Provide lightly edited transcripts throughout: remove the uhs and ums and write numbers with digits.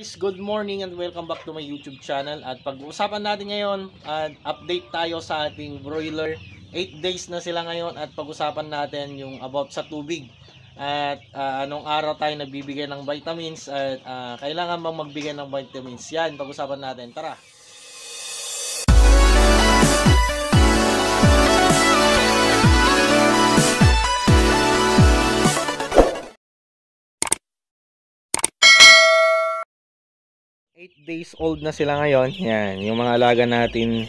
Guys, good morning and welcome back to my YouTube channel. At pag-uusapan natin ngayon, update tayo sa ating broiler. 8 days na sila ngayon at pag-usapan natin yung about sa tubig. At anong araw tayo nagbibigay ng vitamins at kailangan bang magbigay ng vitamins. Yan, pag-usapan natin. Tara! Days old na sila ngayon. Yan, yung mga alaga natin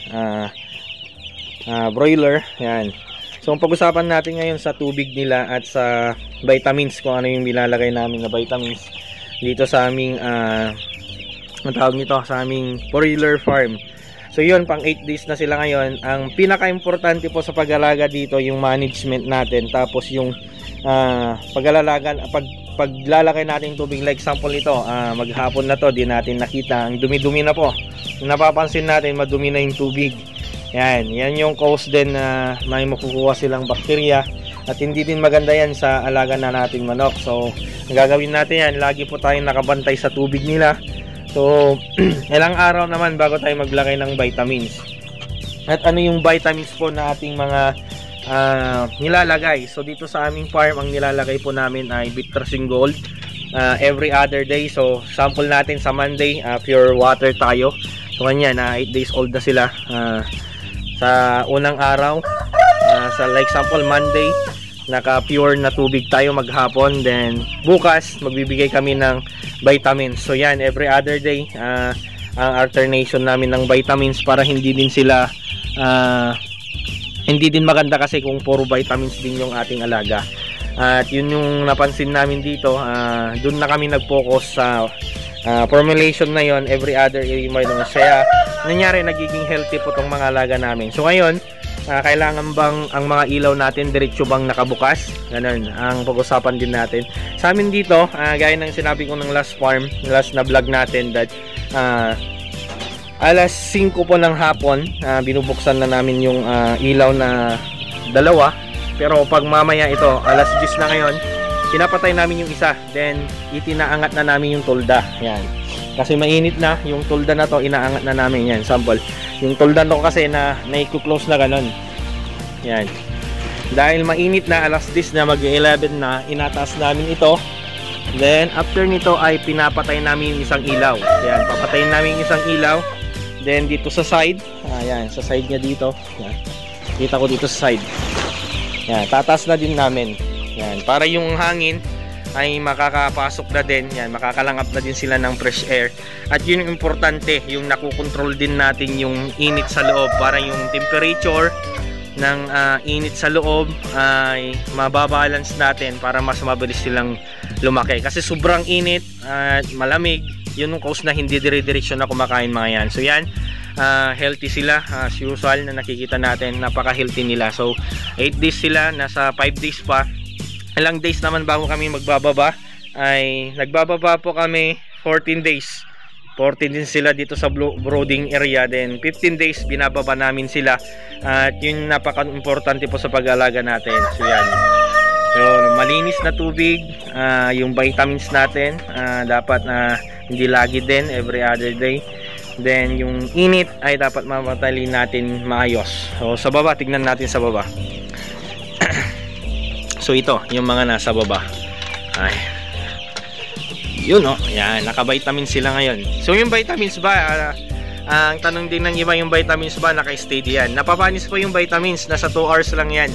broiler. Yan. So, ang pag-usapan natin ngayon sa tubig nila at sa vitamins, kung ano yung nilalagay namin na vitamins dito sa aming ang tawag nito, sa aming broiler farm. So, yun, pang 8 days na sila ngayon. Ang pinaka-importante po sa pag-alaga dito, yung management natin. Tapos yung paglalagay natin tubig, like example nito, maghapon na to, di natin nakita, ang dumi-dumi na po. Kung napapansin natin, madumi na yung tubig. Yan yung cause din na may makukuha silang bakterya at hindi din maganda yan sa alaga na nating manok. So, ang gagawin natin yan, lagi po tayong nakabantay sa tubig nila. So, ilang araw naman bago tayo maglagay ng vitamins. At ano yung vitamins po na ating mga nilalagay. So dito sa aming farm, ang nilalagay po namin ay Bitrasin Gold every other day. So sample natin sa Monday, pure water tayo. So ganyan, 8 days old na sila. Sa unang araw, sa like example Monday, naka pure na tubig tayo maghapon. Then bukas magbibigay kami ng vitamins. So yan, every other day ang alternation namin ng vitamins para hindi din sila hindi din maganda kasi kung puro vitamins din yung ating alaga. At yun yung napansin namin dito, doon na kami nag-focus sa formulation na yon, every other vitamins. Kaya nangyari, nagiging healthy po tong mga alaga namin. So ngayon, kailangan bang ang mga ilaw natin diretso bang nakabukas? Ganun ang pag-usapan din natin. Sa amin dito, gaya ng sinabi ko ng last na vlog natin, that alas 5 po ng hapon, binubuksan na namin yung ilaw na dalawa. Pero pag mamaya ito, alas 10 na ngayon, pinapatay namin yung isa. Then, itinaangat na namin yung tolda. Yan. Kasi mainit na, yung tolda na to, inaangat na namin. Yan, sample. Yung tolda to kasi na i-close na ganun. Yan. Dahil mainit na, alas 10 na, mag-11 na, inataas namin ito. Then, after nito ay pinapatay namin yung isang ilaw. Yan, papatayin namin yung isang ilaw. Then dito sa side, ayan, sa side niya dito, yan. Kita ko dito sa side. Yan, tataas na din namin. Yan, para yung hangin ay makakapasok na din, yan, makakalangap na din sila ng fresh air. At yun yung importante, yung nakukontrol din natin yung init sa loob, para yung temperature ng init sa loob ay mababalance natin para mas mabilis silang lumaki. Kasi sobrang init at malamig, yun yung cause na hindi dire-direksyon na kumakain mga yan. So yan, healthy sila as usual na nakikita natin, napaka-healthy nila. So 8 days sila, nasa 5 days pa. Ilang days naman bago kami magbababa, ay nagbababa po kami 14 days. 14 din sila dito sa brooding area, then 15 days binababa namin sila. At yun napaka-importante po sa pag-alaga natin. So yan, so malinis na tubig, yung vitamins natin dapat hindi lagi din, every other day. Then yung init ay dapat mamatali natin maayos. So sa baba, tignan natin sa baba. So ito, yung mga nasa baba. Ay, yun yan, naka-vitamins sila ngayon. So yung vitamins ba, ang tanong din ng iba, yung vitamins ba naka-steady yan? Napapanis po yung vitamins, nasa 2 hours lang yan.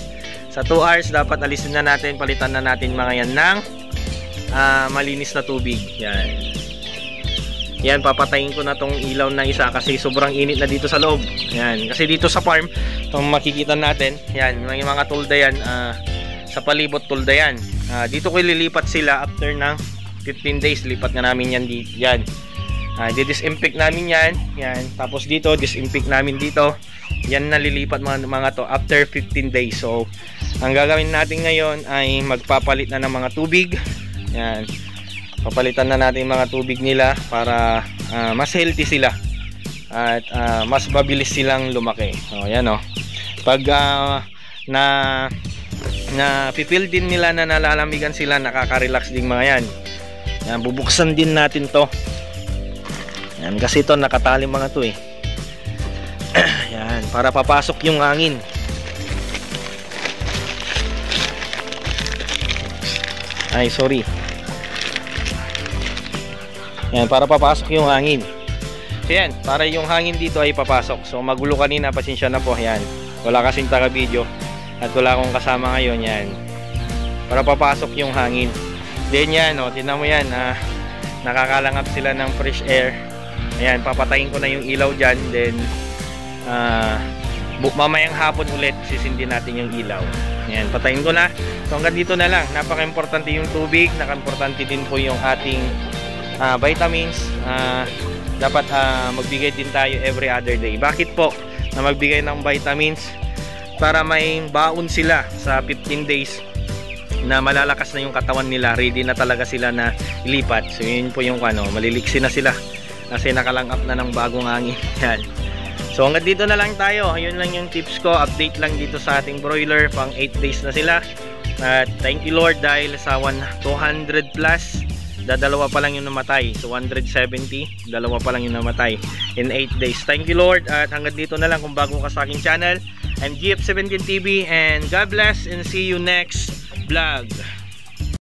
Sa 2 hours dapat alisin na natin, palitan na natin mga yan ng malinis na tubig. Yan, papatayin ko na tong ilaw na isa kasi sobrang init na dito sa loob. Yan, kasi dito sa farm, kung makikita natin, yan, may mga tulda yan, sa palibot tulda yan. Dito ko ililipat sila after ng 15 days, lipat na namin yan dito. Yan. Disinfect namin yan. Yan. Tapos dito, disinfect namin dito. Yan nalilipat mga to after 15 days. So, ang gagawin natin ngayon ay magpapalit na ng mga tubig. Yan. Papalitan na natin mga tubig nila para mas healthy sila. At mas mabilis silang lumaki. So, yan pag na pipil din nila na nalalamigan sila, nakaka-relax din mga yan. Yan, bubuksan din natin to. Yan, kasi ito nakatali mga to eh. Yan, para papasok yung hangin. Ay, sorry. Yan, para papasok yung hangin. So yan, para yung hangin dito ay papasok. So magulo kanina, pasensya na po. Yan, wala kasing taga video at wala akong kasama ngayon. Yan, para papasok yung hangin. Then yan, tingnan mo yan, nakakalangap sila ng fresh air. Ayan, papatayin ko na yung ilaw dyan. Then mamayang hapon ulit sisindi natin yung ilaw. Ayan, patayin ko na. So hanggang dito na lang. Napaka-importante yung tubig, napaka-importante din po yung ating vitamins. Dapat magbigay din tayo every other day. Bakit po na magbigay ng vitamins? Para may baon sila sa 15 days na malalakas na yung katawan nila, ready na talaga sila na ilipat. So yun po yung maliliksi na sila kasi nakalangap na ng bagong hangin. Yan. So hanggang dito na lang tayo. Ayun lang yung tips ko, update lang dito sa ating broiler. Pang 8 days na sila. At thank you Lord, dahil sa 200 plus, dalawa pa lang yung namatay. So 170, dalawa pa lang yung namatay in 8 days. Thank you Lord. At hanggang dito na lang. Kung bago ka sa aking channel, I'm GF17 TV, and God bless and see you next vlog.